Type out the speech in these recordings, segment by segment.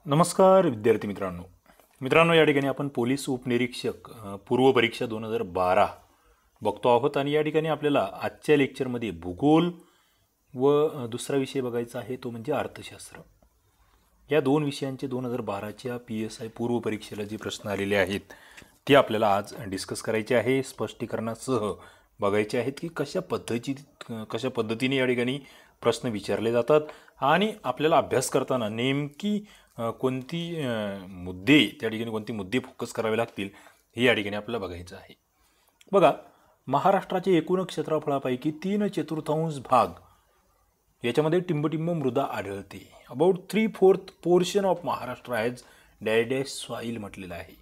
नमस्कार विद्यार्थी मित्रांनो या ठिकाणी आपण पोलीस उपनिरीक्षक पूर्व परीक्षा 2012 बघतो आहोत आणि या ठिकाणी आपल्याला आजच्या लेक्चरमध्ये भूगोल व दुसरा विषय बघायचा आहे तो म्हणजे अर्थशास्त्र। या दोन विषयांचे 2012च्या PSI पूर्व परीक्षेला जे प्रश्न आलेले आहेत ते आपल्याला आज डिस्कस करायचे आहे, स्पष्टीकरणासह बघायचे आहेत की कशा पद्धतीने या ठिकाणी प्रश्न विचारले जातात आणि आपल्याला अभ्यास करताना नेमकी कोणती मुद्दे फोकस करावे लागतील हे या ठिकाणी आपल्याला बघायचं आहे। बघा, महाराष्ट्राचे एकूण क्षेत्रफळापैकी 3/4 भाग याच्यामध्ये टिंबटिंब मृदा आढळते। About 3/4 portion of Maharashtra has dash soil म्हटलेलं आहे।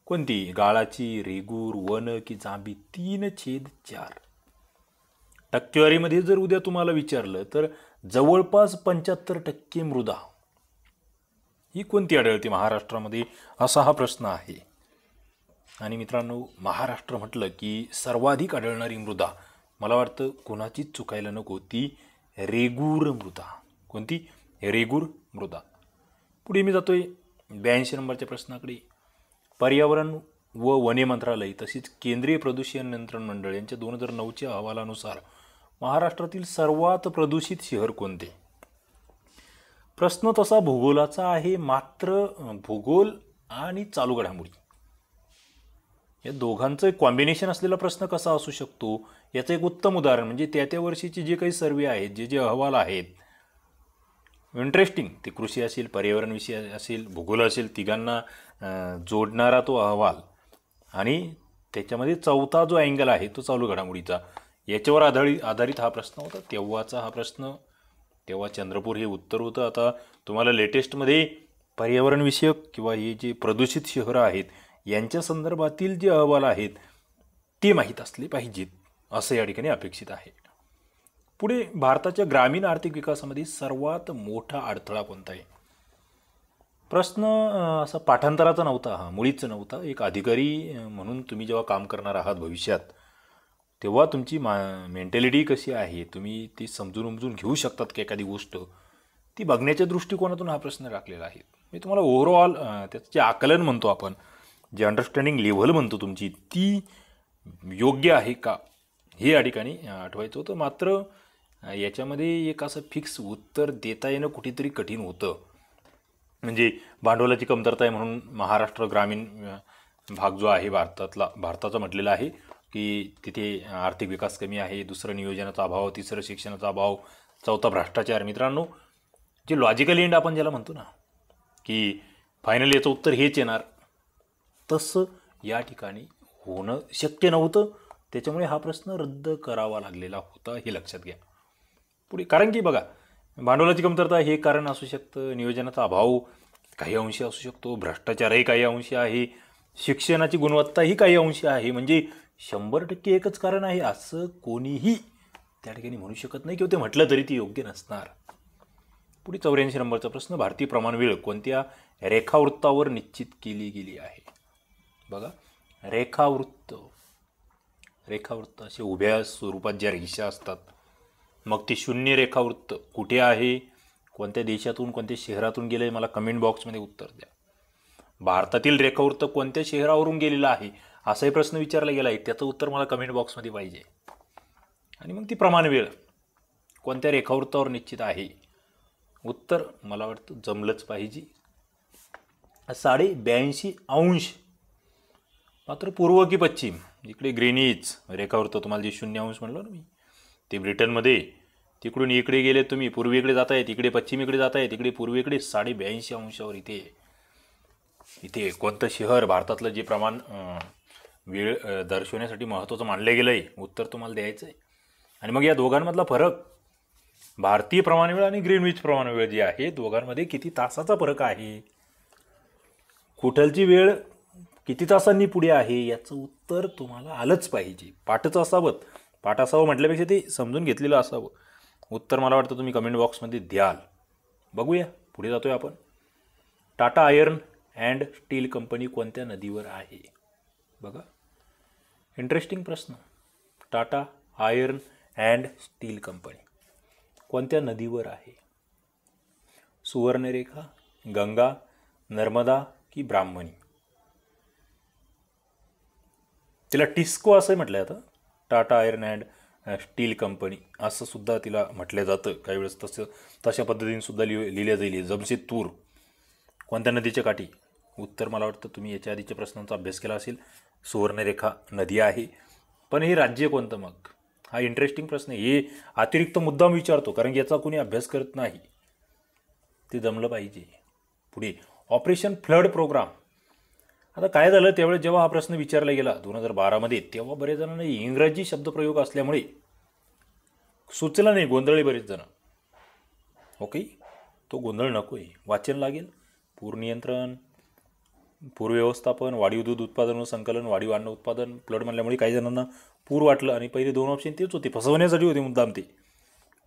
कोणती? गाळाची, रेगूर, वन की जांभी? 3/4। टक्केवारीमध्ये जर उद्या तुम्हाला विचारलं तर जवळपास 75% मृदा ही कोणती आढळते महाराष्ट्रामध्ये, असा हा प्रश्न आहे। आणि मित्रांनो, महाराष्ट्र म्हटलं की सर्वाधिक आढळणारी मृदा मला वाटतं कोणाचीच चुकायला नको, ती रेगूर मृदा। कोणती? रेगूर मृदा। पुढे मी जातोय 82 नंबरच्या प्रश्नाकडे। पर्यावरण व वने मंत्रालय तसेच केंद्रीय प्रदूषण नियंत्रण मंडळ यांच्या 2009च्या अहवालानुसार महाराष्ट्रातील सर्वात प्रदूषित शहर कोणते? प्रश्न तसा भूगोलाचा आहे, मात्र भूगोल आणि चालू घडामोडी या दोघांचं कॉम्बिनेशन असलेला प्रश्न कसा असू शकतो याचं एक उत्तम उदाहरण म्हणजे त्या वर्षीचे जे काही सर्वे आहेत, जे अहवाल आहेत, इंटरेस्टिंग, ते कृषी असेल, पर्यावरण विषय असेल, भूगोल असेल, तिघांना जोडणारा तो अहवाल आणि त्याच्यामध्ये चौथा जो अँगल आहे तो चालू घडामोडीचा, याच्यावर आधारित हा प्रश्न होता। तेव्हाचा हा प्रश्न, तेव्हा चंद्रपूर हे उत्तर होतं। आता तुम्हाला लेटेस्टमध्ये पर्यावरण विषयक किंवा हे जे प्रदूषित शहरं आहेत यांच्या संदर्भातील जे अहवाल आहेत ते माहीत असले पाहिजेत असं या ठिकाणी अपेक्षित आहे। पुढे, भारताच्या ग्रामीण आर्थिक विकासामध्ये सर्वात मोठा अडथळा कोणता आहे? प्रश्न असा पाठांतराचा नव्हता, हा मुळीच नव्हता। एक अधिकारी म्हणून तुम्ही जेव्हा काम करणार आहात भविष्यात, तेव्हा तुमची मेंटॅलिटी कशी आहे, तुम्ही ती समजून घेऊ शकतात की एखादी गोष्ट, ती बघण्याच्या दृष्टिकोनातून हा प्रश्न राखलेला आहे। मी तुम्हाला ओव्हरऑल त्याचं जे आकलन म्हणतो आपण, जे अंडरस्टँडिंग लेव्हल म्हणतो तुमची, ती योग्य आहे का हे या ठिकाणी आठवायचं होतं। मात्र याच्यामध्ये एक असं फिक्स उत्तर देता येणं कुठेतरी कठीण होतं। म्हणजे भांडवलाची कमतरता आहे म्हणून महाराष्ट्र ग्रामीण भाग जो आहे भारताचा म्हटलेला आहे की तिथे आर्थिक विकास कमी आहे, दुसरं नियोजनाचा अभाव, तिसरं शिक्षणाचा अभाव, चौथा भ्रष्टाचार। मित्रांनो, जे लॉजिकल एंड आपण ज्याला म्हणतो ना की फायनल याचं उत्तर हेच येणार, तसं या ठिकाणी होणं शक्य नव्हतं। त्याच्यामुळे हा प्रश्न रद्द करावा लागलेला होता, हे लक्षात घ्या। पुढे, कारण की बघा, भांडवलाची कमतरता हे कारण असू शकतं, नियोजनाचा अभाव काही अंशी असू शकतो, भ्रष्टाचारही काही अंशी आहे, शिक्षणाची गुणवत्ता ही काही अंशी आहे। म्हणजे 100% एकच कारण आहे असं कोणीही त्या ठिकाणी म्हणू शकत नाही, किंवा ते म्हटलं तरी ती योग्य नसणार। पुढे 84 नंबरचा प्रश्न, भारतीय प्रमाणवेळ कोणत्या रेखावृत्तावर निश्चित केली गेली आहे? बघा, रेखावृत्त असे उभ्या स्वरूपात ज्या रेषा असतात, मग ते शून्य रेखावृत्त कुठे आहे, कोणत्या देशातून, कोणत्या शहरातून गेलं, मला कमेंट बॉक्समध्ये उत्तर द्या। भारतातील रेखावृत्त कोणत्या शहरावरून गेलेलं आहे असाही प्रश्न विचारला गेला आहे, त्याचं उत्तर मला कमेंट बॉक्समध्ये पाहिजे। आणि मग ती प्रमाणवेळ कोणत्या रेखावृत्तावर निश्चित आहे, उत्तर मला वाटतं जमलंच पाहिजे, 82.5°। मात्र पूर्व की पश्चिम, इकडे ग्रीनिच रेखावृत्त, तुम्हाला जे 0° म्हणलं ना मी, ते ब्रिटनमध्ये, तिकडून इकडे गेले तुम्ही, पूर्वेकडे जात आहेत, इकडे पश्चिमेकडे जात आहेत, इकडे पूर्वेकडे 82.5°वर इथे कोणतं शहर भारतातलं जे प्रमाण वेळ दर्शवण्यासाठी महत्त्वाचं मानलं गेलं आहे, उत्तर तुम्हाला द्यायचं आहे। आणि मग या दोघांमधला फरक, भारतीय प्रमाणवेळ आणि ग्रीनविच प्रमाणवेळ जी आहे, दोघांमध्ये किती तासाचा फरक आहे, कुठलची वेळ किती तासांनी पुढे आहे, याचं उत्तर तुम्हाला आलंच पाहिजे। पाठच असावं म्हटल्यापेक्षा ते समजून घेतलेलं असावं। उत्तर मला वाटतं तुम्ही कमेंट बॉक्समध्ये द्याल। बघूया, पुढे जातोय आपण। Tata iron and still company कोणत्या नदीवर आहे? बघा, इंटरेस्टिंग प्रश्न। Tata iron and still company कोणत्या नदीवर आहे? सुवर्णरेखा, गंगा, नर्मदा की ब्राह्मणी? तिला टिस्को असं म्हटलं जातं, Tata iron and still company असं सुद्धा तिला म्हटलं जातं काही वेळेस. तशा पद्धतीने सुद्धा लिहिल्या जाईल. जमशेदपूर कोणत्या नदीच्या काठी? उत्तर मला वाटतं तुम्ही याच्या आधीच्या प्रश्नांचा अभ्यास केला असेल. सुवर्णरेखा नदी आहे. पण हे राज्य कोणतं मग? हा इंटरेस्टिंग प्रश्न आहे. हे अतिरिक्त मुद्दाम विचारतो कारण याचा कोणी अभ्यास करत नाही. ते जमलं पाहिजे. पुढे ऑपरेशन फ्लड प्रोग्राम. आता काय झालं त्यावेळेस जेव्हा हा प्रश्न विचारला गेला 2012मध्ये, तेव्हा बरेच जणांना इंग्रजी शब्दप्रयोग असल्यामुळे सुचला नाही, गोंधळले बरेच जण. ओके, तो गोंधळ नको आहे. वाचन लागेल. पूर नियंत्रण, पूर व्यवस्थापन, वाढीव दूध उत्पादन व संकलन, वाढीव अन्न उत्पादन. फ्लड म्हणल्यामुळे काही जणांना पूर वाटलं आणि पहिले 2 ऑप्शन तेच होते, फसवण्यासाठी होते मुद्दाम ते.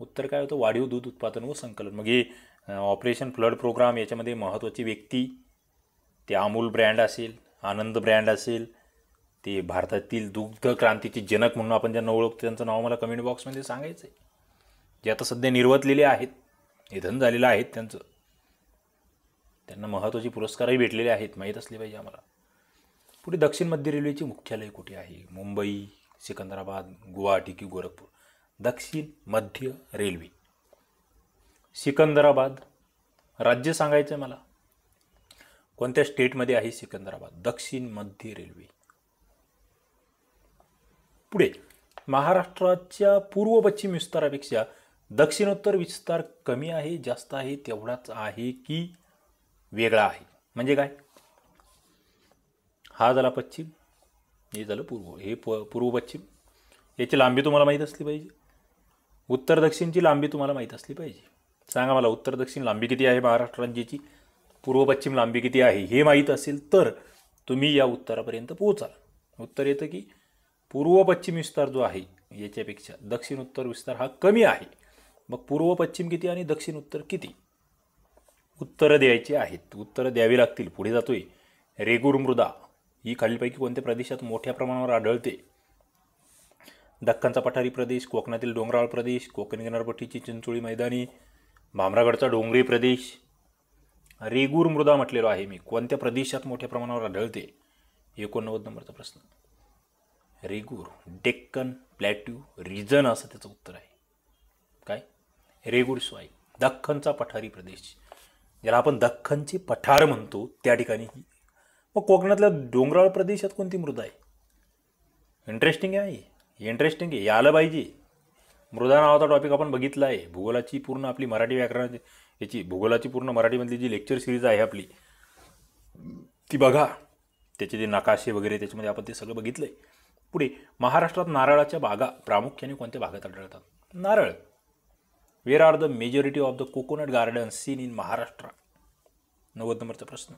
उत्तर काय होतं? वाढीव दूध उत्पादन व संकलन. मग हे ऑपरेशन फ्लड प्रोग्राम, याच्यामध्ये महत्त्वाची व्यक्ती ते अमूल ब्रँड असेल, आनंद ब्रँड असेल, ते भारतातील दुग्ध क्रांतीचे जनक म्हणून आपण ज्यांना ओळखतो त्यांचं नाव मला कमेंट बॉक्समध्ये सांगायचं आहे. जे आता सध्या निर्वतलेले आहेत, निधन झालेलं आहेत त्यांचं, त्यांना महत्त्वाचे पुरस्कारही भेटलेले आहेत, माहीत असले पाहिजे आम्हाला. पुढे दक्षिण मध्य रेल्वेचे मुख्यालय कुठे आहे? मुंबई, सिकंदराबाद, गुवाहाटी की गोरखपूर? दक्षिण मध्य रेल्वे सिकंदराबाद. राज्य सांगायचं आहे मला. कोणत्या स्टेटमध्ये आहे सिकंदराबाद? दक्षिण मध्य रेल्वे. पुढे महाराष्ट्राच्या पूर्व पश्चिम विस्तारापेक्षा दक्षिणोत्तर विस्तार कमी आहे, जास्त आहे, तेवढाच आहे की वेगळा आहे? म्हणजे काय? हा झाला पश्चिम, हे झालं पूर्व. हे पूर्व पश्चिम. याची लांबी तुम्हाला माहीत असली पाहिजे. उत्तर दक्षिणची लांबी तुम्हाला माहीत असली पाहिजे. सांगा मला, उत्तर दक्षिण लांबी किती आहे महाराष्ट्र राज्याची? पूर्व पश्चिम लांबी किती आहे? हे माहीत असेल तर तुम्ही या उत्तरापर्यंत पोहोचाल. उत्तर येतं की पूर्व पश्चिम विस्तार जो आहे याच्यापेक्षा दक्षिण उत्तर विस्तार हा कमी आहे. मग पूर्व पश्चिम किती आणि दक्षिण उत्तर किती? उत्तरं द्यायची आहेत, उत्तरं द्यावी लागतील. पुढे जातोय. रेगूर मृदा ही खालीलपैकी कोणत्या प्रदेशात मोठ्या प्रमाणावर आढळते? दख्खनचा पठारी प्रदेश, कोकणातील डोंगराळ प्रदेश, कोकण किनारपट्टीची चिंचोळी मैदानी, भामरागडचा डोंगरी प्रदेश. रेगूर मृदा म्हटलेलो आहे मी. कोणत्या प्रदेशात मोठ्या प्रमाणावर आढळते? 89 नंबरचा प्रश्न. रेगूर डेक्कन प्लॅट्यू रिजन असं त्याचं उत्तर आहे. काय? रेगूर स्वाई, दख्खनचा पठारी प्रदेश, ज्याला आपण दख्खनचे पठार म्हणतो त्या ठिकाणी. मग कोकणातल्या डोंगराळ प्रदेशात कोणती मृदा आहे? इंटरेस्टिंग आहे, इंटरेस्टिंग आहे, यायला पाहिजे. मृदा नावाचा टॉपिक आपण बघितला आहे. भूगोलाची पूर्ण आपली मराठी व्याकरण याची भूगोलाची पूर्ण मराठीमधली जी लेक्चर सिरीज आहे आपली, ती बघा. त्याचे जे नकाशे वगैरे त्याच्यामध्ये आपण ते सगळं बघितलं आहे. पुढे महाराष्ट्रात नारळाच्या बागा प्रामुख्याने कोणत्या भागात आढळतात? नारळ. Where are the majority of the coconut garden seen in Maharashtra? 90 नंबरचा प्रश्न.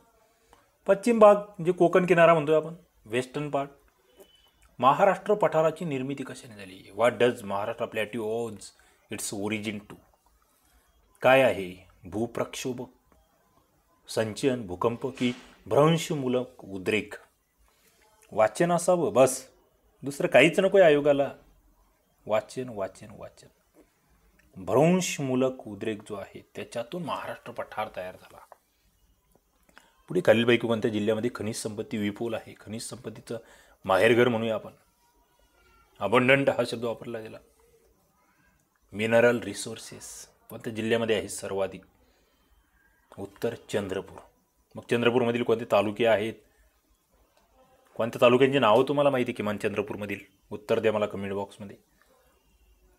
पश्चिम भाग म्हणजे कोकण किनारा म्हणतोय आपण, वेस्टर्न पार्ट. महाराष्ट्र पठाराची निर्मिती कशाने झाली? What does Maharashtra plateau owes its origin to? काय आहे? भूप्रक्षोभ, संचयन, भूकंप की भ्रंशमूलक उद्रेक? वाचन असावं बस, दुसरं काहीच नको आहे आयोगाला. वाचन वाचन वाचन. भ्रंशमूलक उद्रेक जो आहे त्याच्यातून महाराष्ट्र पठार तयार झाला. पुढे खालीलपैकी कोणत्या जिल्ह्यामध्ये खनिज संपत्ती विपुल आहे? खनिज संपत्तीचं माहेरघर म्हणूया आपण. अबंडंट हा शब्द वापरला गेला. मिनरल रिसोर्सेस कोणत्या जिल्ह्यामध्ये आहे सर्वाधिक? उत्तर चंद्रपूर. मग चंद्रपूरमधील कोणते तालुके आहेत? कोणत्या तालुक्यांची नावं तुम्हाला माहिती किमान चंद्रपूरमधील? उत्तर द्या मला कमेंट बॉक्समध्ये.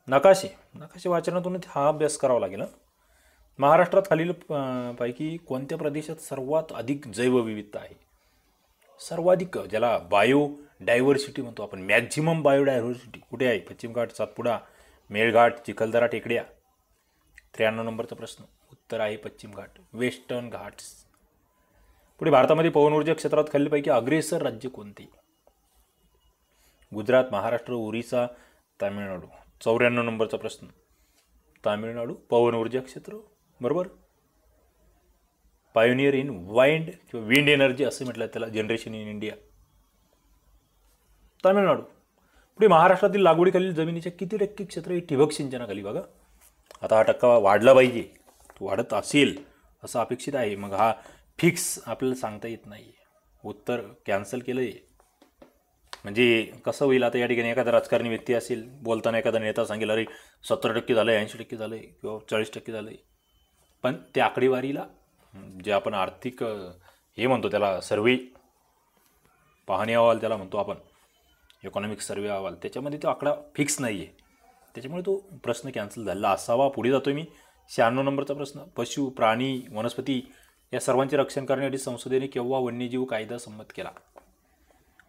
नकाशे, नकाशे वाचनातून हा अभ्यास करावा लागेल. महाराष्ट्रात खालील पैकी कोणत्या प्रदेशात सर्वात अधिक जैवविविधता आहे? सर्वाधिक, ज्याला बायो डायव्हर्सिटी म्हणतो आपण, मॅक्झिमम बायोडायव्हर्सिटी कुठे आहे? पश्चिम घाट, सातपुडा, मेळघाट, चिखलदरा टेकड्या. 93 नंबरचा प्रश्न. उत्तर आहे पश्चिम घाट, वेस्टर्न घाट्स. पुढे भारतामध्ये पवन ऊर्जा क्षेत्रात खालीलपैकी अग्रेसर राज्य कोणते? गुजरात, महाराष्ट्र, ओरिसा, तामिळनाडू. 94 नंबरचा प्रश्न. तामिळनाडू पवन ऊर्जा क्षेत्र, बरोबर. पायोनियर इन वाइंड किंवा विंड एनर्जी असे म्हटलं त्याला, जनरेशन इन इंडिया. तामिळनाडू. पुढे महाराष्ट्रातील लागवडीखालील जमिनीच्या किती टक्के क्षेत्र हे ठिबक सिंचनाखाली? बघा आता हा टक्का वाढला पाहिजे. तो वाढत असेल असं अपेक्षित आहे. मग हा फिक्स आपल्याला सांगता येत नाही. उत्तर कॅन्सल केलं आहे. म्हणजे कसं होईल आता या ठिकाणी एखादा राजकारणी व्यक्ती असेल, बोलताना एखादा नेता सांगेल अरे 70% झालं आहे, 80% झालं आहे किंवा 40% झालं आहे. पण त्या आकडेवारीला जे आपण आर्थिक हे म्हणतो त्याला सर्वे, पाहणी अहवाल त्याला म्हणतो आपण, इकॉनॉमिक सर्वे अहवाल, त्याच्यामध्ये तो आकडा फिक्स नाही आहे. त्याच्यामुळे तो प्रश्न कॅन्सल झालेला असावा. पुढे जातो मी. 96 नंबरचा प्रश्न. पशु, प्राणी, वनस्पती या सर्वांचे रक्षण करण्यासाठी संसदेने केव्हा वन्यजीव कायदा संमत केला?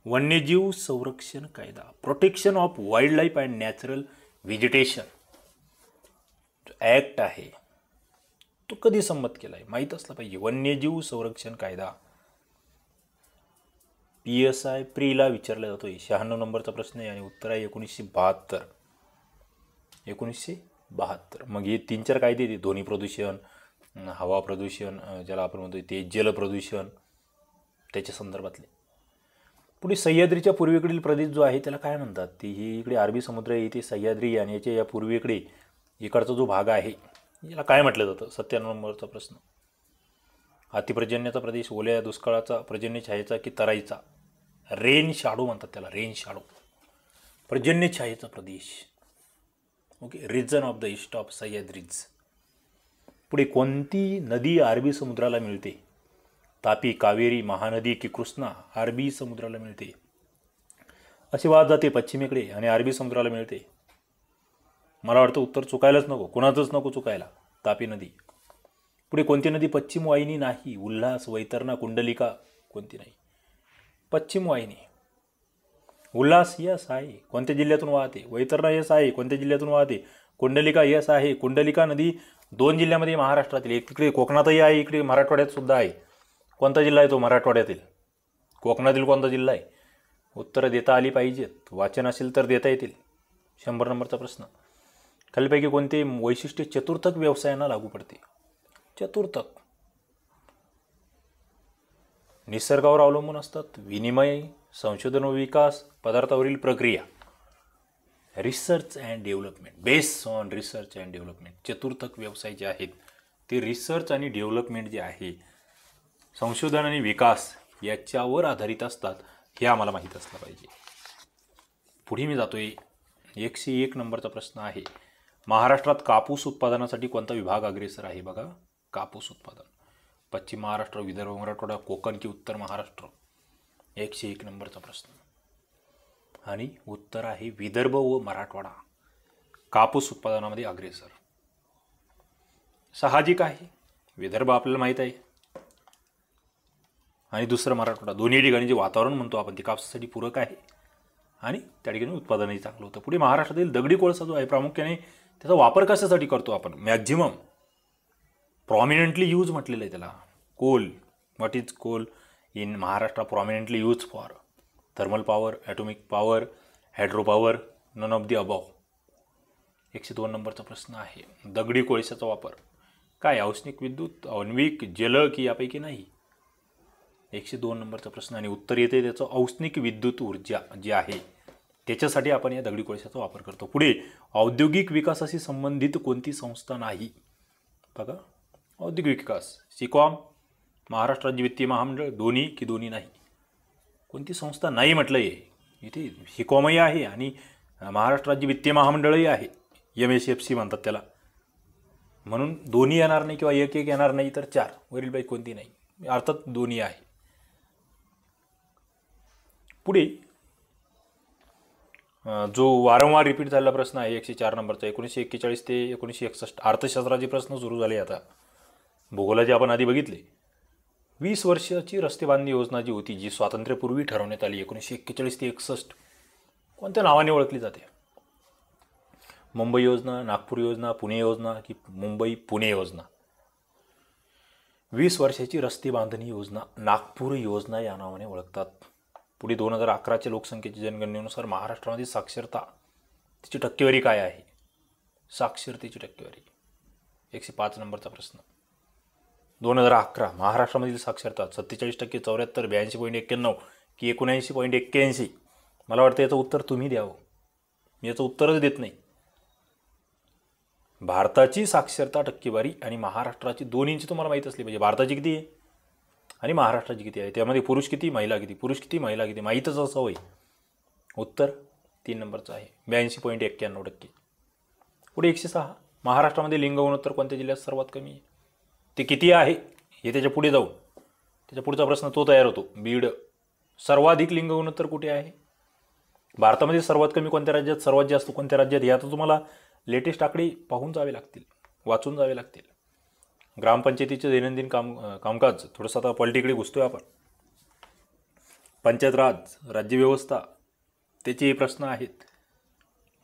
वन्यजीव संरक्षण कायदा, protection of wild life and natural vegetation act आहे, तो कधी संमत केला आहे माहीत असलं पाहिजे. वन्यजीव संरक्षण कायदा PSI प्रीला विचारला जातो. 96 नंबरचा प्रश्न आहे आणि उत्तर आहे 1972. 1972. मग हे 3-4 कायदे येते. ध्वनी प्रदूषण, हवा प्रदूषण, ज्याला आपण म्हणतो ते जल प्रदूषण, त्याच्या संदर्भातले. पुढे सह्याद्रीच्या पूर्वेकडील प्रदेश जो आहे त्याला काय म्हणतात? ती ही इकडे अरबी समुद्र आहे, ते सह्याद्री आणि याच्या या पूर्वेकडे इकडचा जो भाग आहे याला काय म्हटलं जातं? 97 नंबरचा प्रश्न. अतिपर्जन्याचा प्रदेश, ओल्या दुष्काळाचा, पर्जन्य छायेचा की तराईचा? रेन शाडो म्हणतात त्याला, रेन शाडो. पर्जन्य छायेचा प्रदेश. Okay. Region of the east of Sahyadris. पुढे कोणती नदी अरबी समुद्राला मिळते? तापी, कावेरी, महानदी की कृष्णा अरबी समुद्राला मिळते? असे वाद जाते पश्चिमेकडे आणि अरबी समुद्राला मिळते. मला वाटतं उत्तर चुकायलाच नको, कुणाचंच नको चुकायला. तापी नदी. पुढे कोणती नदी पश्चिम वाहिनी नाही? उल्हास, वैतरणा, कुंडलिका कोणती नाही? पश्चिम वाहिनी. उल्हास यस आहे, कोणत्या जिल्ह्यातून वाहते? वैतरणा यस आहे, कोणत्या जिल्ह्यातून वाहते? कुंडलिका यस आहे. कुंडलिका नदी 2 जिल्ह्यामध्ये महाराष्ट्रातील, एक तिकडे कोकणातही आहे, इकडे मराठवाड्यात सुद्धा आहे. कोणता जिल्हा आहे तो? मराठवाड्यातील. कोकणातील कोणता जिल्हा आहे? उत्तरं देता आली पाहिजेत, वाचन असेल तर देता येतील. 100 नंबरचा प्रश्न. खालीपैकी कोणते वैशिष्ट्य चतुर्थक व्यवसायांना लागू पडते? चतुर्थक निसर्गावर अवलंबून असतात. विनिमय, संशोधन व विकास, पदार्थावरील प्रक्रिया. Research and development, based on research and development. चतुर्थक व्यवसाय जे आहेत ते रिसर्च आणि डेव्हलपमेंट जे आहे, संशोधन आणि विकास याच्यावर आधारित असतात, हे आम्हाला माहीत असलं पाहिजे. पुढे मी जातोय. 101 नंबरचा प्रश्न आहे. महाराष्ट्रात कापूस उत्पादनासाठी कोणता विभाग अग्रेसर आहे? बघा, कापूस उत्पादन. पश्चिम महाराष्ट्र, विदर्भ, मराठवाडा, कोकण की उत्तर महाराष्ट्र? 101 नंबरचा प्रश्न. आणि उत्तर आहे विदर्भ व मराठवाडा कापूस उत्पादनामध्ये अग्रेसर. साहजिक आहे, विदर्भ आपल्याला माहीत आहे आणि दुसरं मराठवाडा. दोन्ही ठिकाणी जे वातावरण म्हणतो आपण ते कापसासाठी पूरक आहे आणि त्या ठिकाणी उत्पादनही चांगलं होतं. पुढे महाराष्ट्रातील दगडी कोळसा जो आहे प्रामुख्याने त्याचा वापर कशासाठी करतो आपण? मॅक्झिमम प्रॉमिनंटली यूज म्हटलेलं आहे त्याला. Coal. What is coal in Maharashtra? Prominently use for thermal power, atomic power, hydro power, none of the above. 102 नंबरचा प्रश्न आहे. दगडी कोळशाचा वापर काय? औष्णिक विद्युत, आण्विक, जल की यापैकी नाही? 102 नंबरचा प्रश्न आणि उत्तर येते त्याचं औष्णिक विद्युत ऊर्जा जी आहे त्याच्यासाठी आपण या दगडी कोळशाचा वापर करतो. पुढे औद्योगिक विकासाशी संबंधित कोणती संस्था नाही? बघा, औद्योगिक विकास. सिकॉम, महाराष्ट्र राज्य वित्तीय महामंडळ, दोन्ही की दोन्ही नाही? कोणती संस्था नाही म्हटलं आहे इथे? सिकॉमही आहे आणि महाराष्ट्र राज्य वित्तीय महामंडळही आहे, MSFC म्हणतात त्याला. म्हणून दोन्ही येणार नाही किंवा एक येणार नाही तर 4 वरीलपैकी कोणती नाही? अर्थात दोन्ही आहे. पुढे जो वारंवार रिपीट झालेला प्रश्न आहे 104 नंबरचा. 1941 ते 1961 अर्थशास्त्राचे प्रश्न सुरू झाले. आता भूगोलाचे आपण आधी बघितले. 20 वर्षाची रस्ते बांधणी योजना जी होती, जी स्वातंत्र्यापूर्वी ठरवण्यात आली 1941 ते 61, कोणत्या नावाने ओळखली जाते? मुंबई योजना, नागपूर योजना, पुणे योजना की मुंबई पुणे योजना? 20 वर्षाची रस्ते बांधणी योजना नागपूर योजना या नावाने ओळखतात. पुढे 2011च्या लोकसंख्येच्या जनगणनेनुसार महाराष्ट्रामध्ये साक्षरता तिची टक्केवारी काय आहे? साक्षरतेची टक्केवारी 105 नंबरचा प्रश्न. 2011 महाराष्ट्रामधील साक्षरता 47%, 74, 82.91 की 79.81? मला वाटतं याचं उत्तर तुम्ही द्यावं, मी याचं उत्तरच देत नाही. भारताची साक्षरता टक्केवारी आणि महाराष्ट्राची दोन्हींची तुम्हाला माहीत असली पाहिजे. भारताची किती आहे आणि महाराष्ट्राची किती आहे, त्यामध्ये पुरुष किती महिला किती, पुरुष किती महिला किती माहीतच असं होय. उत्तर 3 नंबरचं आहे 82.91%. पुढे 106. महाराष्ट्रामध्ये लिंग गुणोत्तर कोणत्या जिल्ह्यात सर्वात कमी आहे, ते किती आहे हे त्याच्या पुढे जाऊन त्याच्या पुढचा प्रश्न तो तयार होतो. बीड. सर्वाधिक लिंग गुणोत्तर कुठे आहे, भारतामध्ये सर्वात कमी कोणत्या राज्यात, सर्वात जास्त कोणत्या राज्यात, हे आता तुम्हाला लेटेस्ट आकडे पाहून जावे लागतील, वाचून जावे लागतील. ग्रामपंचायतीचे दैनंदिन कामकाज. थोडंसं आता पॉलिटिकडे घुसतोय आपण. पंचायत राज, राज्यव्यवस्था, त्याचे हे प्रश्न आहेत.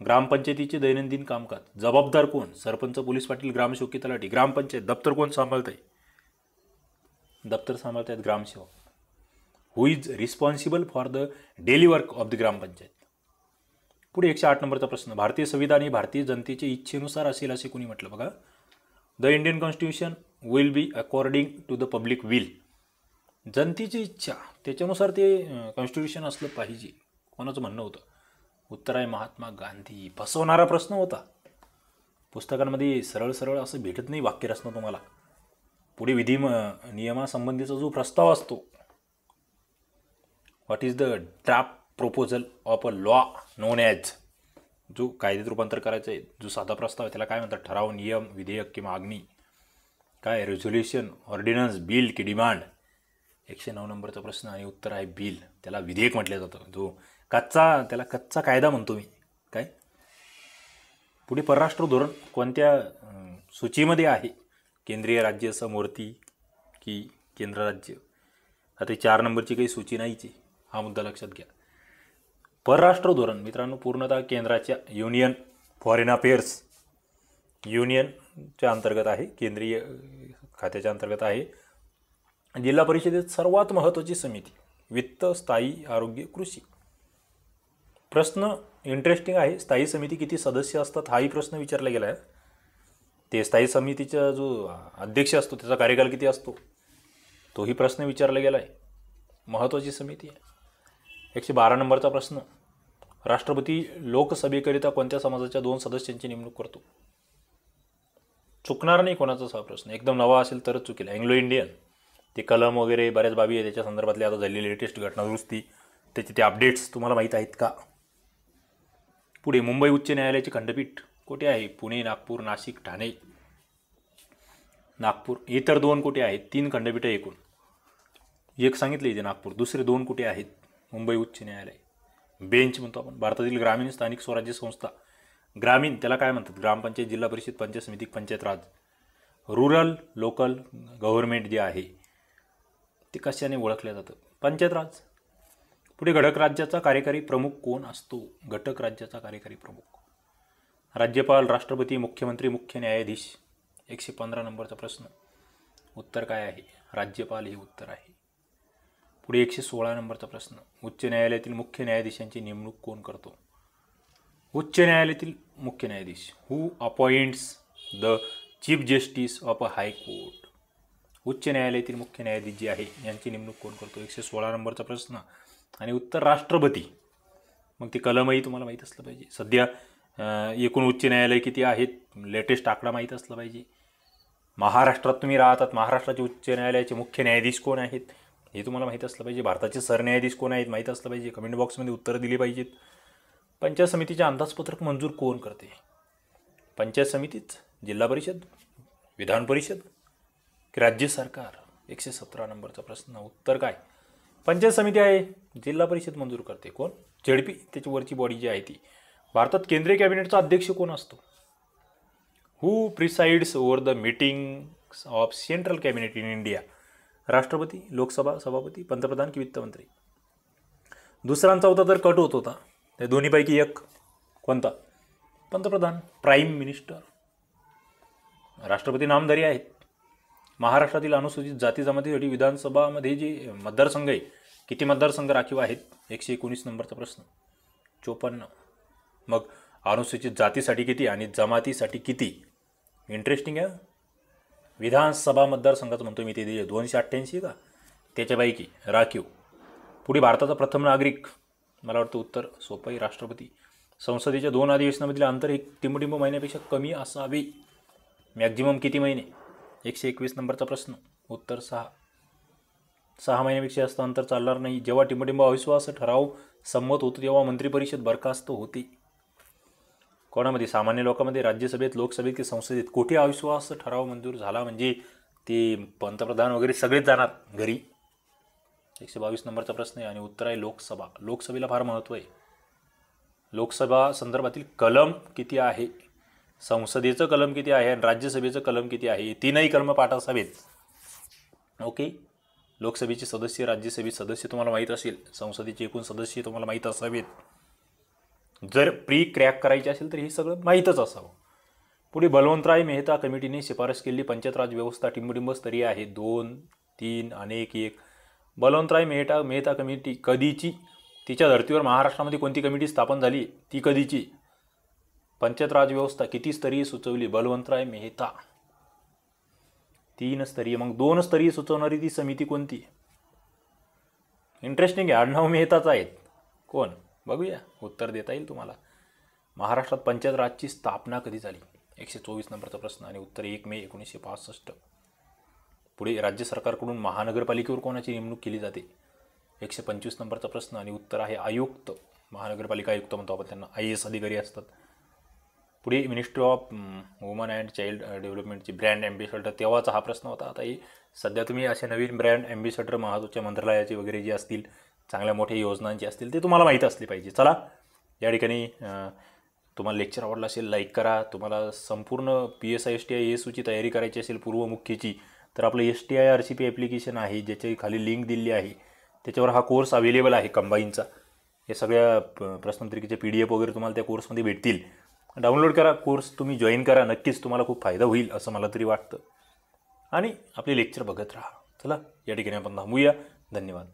ग्रामपंचायतीचे दैनंदिन कामकाज. जबाबदार कोण, सरपंच, पोलीस पाटील, ग्रामसेवक, तलाठी. ग्रामपंचायत दप्तर कोण सांभाळत आहे, दप्तर सांभाळत आहेत ग्रामसेवक. Who is responsible for the daily work of the gram panchayat. पुढे 108 नंबरचा प्रश्न. भारतीय संविधान ही भारतीय जनतेच्या इच्छेनुसार असेल असे कोणी म्हटलं बघा. The Indian constitution will be according to the public will. जनतेची इच्छा त्याच्यानुसार ते कॉन्स्टिट्यूशन असलं पाहिजे, कोणाचं म्हणणं होतं. उत्तर आहे महात्मा गांधी. फसवणारा प्रश्न होता, पुस्तकांमध्ये सरळ सरळ असं भेटत नाही वाक्यरचना तुम्हाला. पुढे विधी नियमासंबंधीचा जो प्रस्ताव असतो, what is the draft proposal of a law non as, जो कायद्यात रूपांतर करायचं आहे, जो साधा प्रस्ताव आहे त्याला काय म्हणतात, ठराव, नियम, विधेयक की मागणी, काय रेझोल्युशन, ऑर्डिनन्स, बिल की डिमांड. 109 नंबरचा प्रश्न आणि उत्तर आहे बिल. त्याला विधेयक म्हटलं जातं, जो त्याला कच्चा कायदा म्हणतो मी. काय पुढे परराष्ट्र धोरण कोणत्या सूचीमध्ये आहे, केंद्रीय राज्य, समवर्ती की केंद्र राज्य. आता 4 नंबरची काही सूची नाहीची, हा मुद्दा लक्षात घ्या. परराष्ट्र धोरण मित्रांनो पूर्णतः केंद्राच्या युनियन फॉरेन अफेअर्स युनियनच्या अंतर्गत आहे, केंद्रीय खात्याच्या अंतर्गत आहे. जिल्हा परिषदेत सर्वात महत्त्वाची समिती वित्त, स्थायी, आरोग्य, कृषी. प्रश्न इंटरेस्टिंग आहे. स्थायी समिती किती सदस्य असतात हाही प्रश्न विचारला गेला आहे. ते स्थायी समितीचा जो अध्यक्ष असतो त्याचा कार्यकाल किती असतो तोही प्रश्न विचारला गेला आहे. महत्त्वाची समिती आहे. 112 नंबरचा प्रश्न. राष्ट्रपती लोकसभेकरिता कोणत्या समाजाच्या 2 सदस्यांची नेमणूक करतो. चुकणार नाही कोणाचाच हा प्रश्न, एकदम नवा असेल तरच चुकेल. अँग्लो इंडियन, ते कलम वगैरे बऱ्याच बाबी आहे त्याच्या संदर्भातले आता झालेली लेटेस्ट घटनादुरुस्ती, त्याचे ते अपडेट्स तुम्हाला माहीत आहेत का. पुढे मुंबई उच्च न्यायालयाचे खंडपीठ कुठे आहे, पुणे, नागपूर, नाशिक, ठाणे. नागपूर. इतर 2 कुठे आहेत, 3 खंडपीठं एकूण, एक सांगितले इथे नागपूर, दुसरे 2 कुठे आहेत, मुंबई उच्च न्यायालय. बेंच म्हणतो आपण. भारतातील ग्रामीण स्थानिक स्वराज्य संस्था, ग्रामीण त्याला काय म्हणतात, ग्रामपंचायत, जिल्हा परिषद, पंचायत समिती, पंचायत राज. रुरल लोकल गव्हर्नमेंट जे आहे ते कशाने ओळखलं जातं, पंचायत राज. पुढे घटक राज्याचा कार्यकारी प्रमुख कोण असतो, घटक राज्याचा कार्यकारी प्रमुख. राज्यपाल, राष्ट्रपती, मुख्यमंत्री, मुख्य न्यायाधीश. 115 नंबरचा प्रश्न. उत्तर काय आहे, राज्यपाल हे उत्तर आहे. पुढे 116 नंबरचा प्रश्न. उच्च न्यायालयातील मुख्य न्यायाधीशांची नेमणूक कोण करतो. उच्च न्यायालयातील मुख्य न्यायाधीश. Who appoints the chief justice of a high court. उच्च न्यायालयातील मुख्य न्यायाधीश जे आहे यांची नेमणूक कोण करतो. 116 नंबरचा प्रश्न आणि उत्तर राष्ट्रपती. मग ती कलमही तुम्हाला माहीत असलं पाहिजे. सध्या एकूण उच्च न्यायालय किती आहेत, लेटेस्ट आकडा माहीत असला पाहिजे. महाराष्ट्रात तुम्ही राहतात, महाराष्ट्राचे उच्च न्यायालयाचे मुख्य न्यायाधीश कोण आहेत हे तुम्हाला माहीत असलं पाहिजे. भारताचे सरन्यायाधीश कोण आहेत माहीत असलं पाहिजे. कमेंट बॉक्समध्ये उत्तरं दिली पाहिजेत. पंचायत समितीचे अंदाजपत्रक मंजूर कोण करते. पंचायत समितीच, जिल्हा परिषद, विधान परिषद की राज्य सरकार. 117 नंबरचा प्रश्न. उत्तर काय, पंचायत समिती आहे, जिल्हा परिषद मंजूर करते. कोण, झेडपी, त्याची वरची बॉडी जी आहे ती. भारतात केंद्रीय कॅबिनेटचा अध्यक्ष कोण असतो. Who presides over the meetings of central cabinet in India. राष्ट्रपती, लोकसभा सभापती, पंतप्रधान की वित्तमंत्री. दुसरा आणि चौथा तर कट होत होता, त्या दोन्हीपैकी एक कोणता, पंतप्रधान, प्राईम मिनिस्टर. राष्ट्रपती नामधारी आहेत. महाराष्ट्रातील अनुसूचित जाती जमातीसाठी विधानसभामध्ये जे मतदारसंघ आहे, किती मतदारसंघ राखीव आहेत. 119 नंबरचा प्रश्न. 54. मग अनुसूचित जातीसाठी किती आणि जमातीसाठी किती. इंटरेस्टिंग आहे. विधानसभा मतदारसंघाचं म्हणतो मी, ते 288 का, त्याच्यापैकी राखीव. पुढे भारताचा प्रथम नागरिक, मला वाटतं उत्तर सोपं आहे, राष्ट्रपती. संसदेच्या 2 अधिवेशनामधील अंतर 1 टिंबटिंब महिन्यापेक्षा कमी असावे. मॅक्झिमम किती महिने? 121 नंबरचा प्रश्न. उत्तर 6. 6 महिन्यापेक्षा जास्त अंतर चालणार नाही. जेव्हा टिंबटिंब अविश्वास ठराव संमत होतो तेव्हा मंत्रिपरिषद बरखास्त होते. कोणामध्ये? सामान्य लोकांमध्ये, राज्यसभेत, लोकसभेत की संसदेत? कुठे अविश्वास ठराव मंजूर झाला म्हणजे ते पंतप्रधान वगैरे सगळेच जाणार घरी. 122 नंबरचा प्रश्न आहे आणि उत्तर आहे लोकसभा. लोकसभेला फार महत्त्व आहे. लोकसभा संदर्भातील कलम किती आहे, संसदेचं कलम किती आहे आणि राज्यसभेचं कलम किती आहे, तीनही कलम पाठ असावेत. ओके. लोकसभेचे सदस्य, राज्यसभेचे सदस्य तुम्हाला माहीत असेल, संसदेचे एकूण सदस्य तुम्हाला माहीत असावेत. जर प्री क्रॅक करायचे असेल तर हे सगळं माहीतच असावं. पुढे बलवंतराय मेहता कमिटीने शिफारस केलेली पंचायत राज व्यवस्था टिंबटिंब स्तरीय आहे. 2, 3 आणि 1. बलवंतराय मेहता कमिटी कधीची? तिच्या धर्तीवर महाराष्ट्रामध्ये कोणती कमिटी स्थापन झाली? ती कधीची? पंचायत राज व्यवस्था किती स्तरीय सुचवली? बलवंतराय मेहता 3 स्तरीय. मग 2 स्तरीय सुचवणारी ती समिती कोणती? इंटरेस्टिंग आहे, आडनाव मेहताच आहेत. कोण? बघूया, उत्तर देता येईल तुम्हाला. महाराष्ट्रात पंचायत राजची स्थापना कधी झाली? 124 नंबरचा प्रश्न आणि उत्तर 1 मे 1965. पुढे राज्य सरकारकडून महानगरपालिकेवर कोणाची नेमणूक केली जाते? 125 नंबरचा प्रश्न आणि उत्तर आहे आयुक्त. महानगरपालिका आयुक्त म्हणतो आपण त्यांना, IAS अधिकारी असतात. पुढे ministry of women and child डेव्हलपमेंटची ब्रँड ॲम्बेसेडर, तेव्हाचा हा प्रश्न होता. आता हे सध्या तुम्ही असे नवीन ब्रँड ॲम्बेसेडर महत्त्वाच्या मंत्रालयाचे वगैरे जे असतील, चांगल्या मोठ्या योजनांचे असतील, ते तुम्हाला माहीत असले पाहिजे. चला, या ठिकाणी तुम्हाला लेक्चर आवडला असेल लाईक करा. तुम्हाला संपूर्ण PSI STI ASUची तयारी करायची असेल पूर्व मुख्यची, तर आपलं STI RCP ॲप्लिकेशन आहे, ज्याच्या खाली लिंक दिली आहे, त्याच्यावर हा कोर्स अवेलेबल आहे कंबाईनचा. हे सगळ्या प्रश्नपत्रिकेचे PDF वगैरे तुम्हाला त्या कोर्समध्ये भेटतील. डाउनलोड करा, कोर्स तुम्ही जॉईन करा. नक्कीच तुम्हाला खूप फायदा होईल असं मला तरी वाटतं. आणि आपले लेक्चर बघत राहा. चला, या ठिकाणी आपण थांबूया. धन्यवाद.